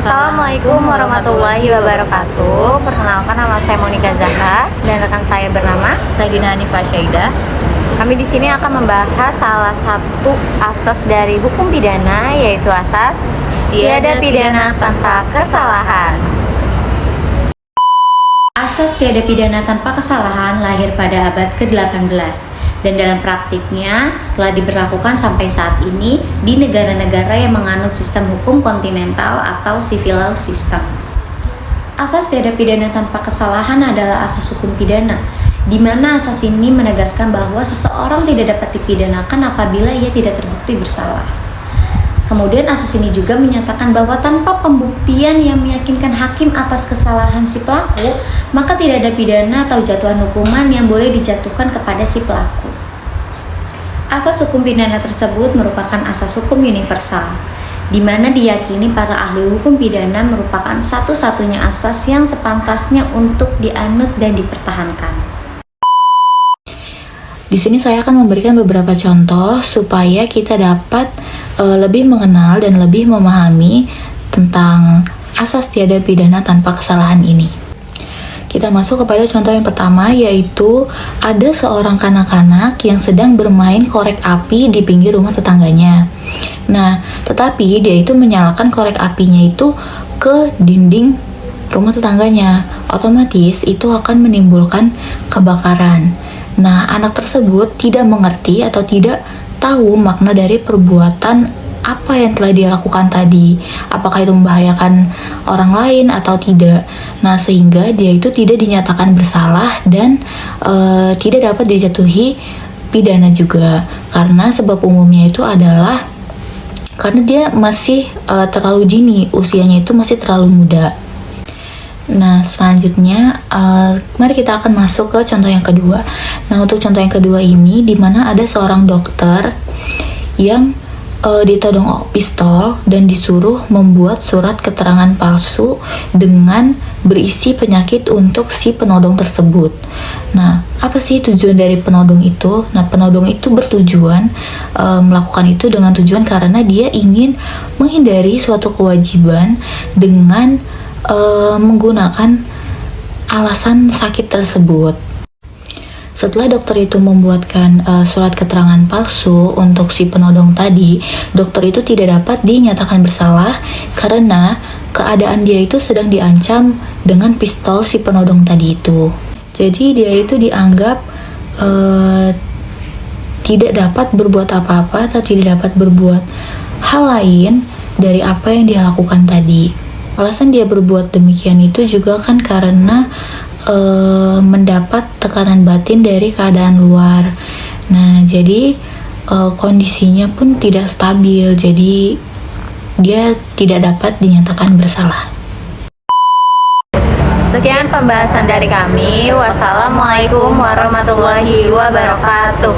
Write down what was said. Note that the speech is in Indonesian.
Assalamualaikum warahmatullahi wabarakatuh. Perkenalkan, nama saya Monika Zahra dan rekan saya bernama Sagina Hanifah Syaidah. Kami di sini akan membahas salah satu asas dari hukum pidana, yaitu asas tiada pidana tanpa kesalahan. Asas tiada pidana tanpa kesalahan lahir pada abad ke-18 dan dalam praktiknya telah diberlakukan sampai saat ini di negara-negara yang menganut sistem hukum kontinental atau civil law system. Asas tiada pidana tanpa kesalahan adalah asas hukum pidana, di mana asas ini menegaskan bahwa seseorang tidak dapat dipidanakan apabila ia tidak terbukti bersalah. Kemudian asas ini juga menyatakan bahwa tanpa pembuktian yang meyakinkan hakim atas kesalahan si pelaku, maka tidak ada pidana atau jatuhan hukuman yang boleh dijatuhkan kepada si pelaku. Asas hukum pidana tersebut merupakan asas hukum universal, di mana diyakini para ahli hukum pidana merupakan satu-satunya asas yang sepantasnya untuk dianut dan dipertahankan. Di sini saya akan memberikan beberapa contoh supaya kita dapat lebih mengenal dan lebih memahami tentang asas tiada pidana tanpa kesalahan ini. Kita masuk kepada contoh yang pertama, yaitu ada seorang kanak-kanak yang sedang bermain korek api di pinggir rumah tetangganya. Nah, tetapi dia itu menyalakan korek apinya itu ke dinding rumah tetangganya. Otomatis itu akan menimbulkan kebakaran. Nah, anak tersebut tidak mengerti atau tidak tahu makna dari perbuatan apa yang telah dia lakukan tadi, apakah itu membahayakan orang lain atau tidak. Nah, sehingga dia itu tidak dinyatakan bersalah dan tidak dapat dijatuhi pidana juga, karena sebab umumnya itu adalah karena dia masih terlalu dini, usianya itu masih terlalu muda. Nah, selanjutnya mari kita akan masuk ke contoh yang kedua. Nah, untuk contoh yang kedua ini, di mana ada seorang dokter yang ditodong pistol dan disuruh membuat surat keterangan palsu dengan berisi penyakit untuk si penodong tersebut. Nah, apa sih tujuan dari penodong itu? Nah, penodong itu bertujuan melakukan itu dengan tujuan karena dia ingin menghindari suatu kewajiban dengan menggunakan alasan sakit tersebut. Setelah dokter itu membuatkan surat keterangan palsu untuk si penodong tadi, dokter itu tidak dapat dinyatakan bersalah karena keadaan dia itu sedang diancam dengan pistol si penodong tadi itu. Jadi dia itu dianggap tidak dapat berbuat apa-apa atau tidak dapat berbuat hal lain dari apa yang dia lakukan tadi. Alasan dia berbuat demikian itu juga kan karena mendapat tekanan batin dari keadaan luar. Nah, jadi kondisinya pun tidak stabil, jadi dia tidak dapat dinyatakan bersalah. Sekian pembahasan dari kami. Wassalamualaikum warahmatullahi wabarakatuh.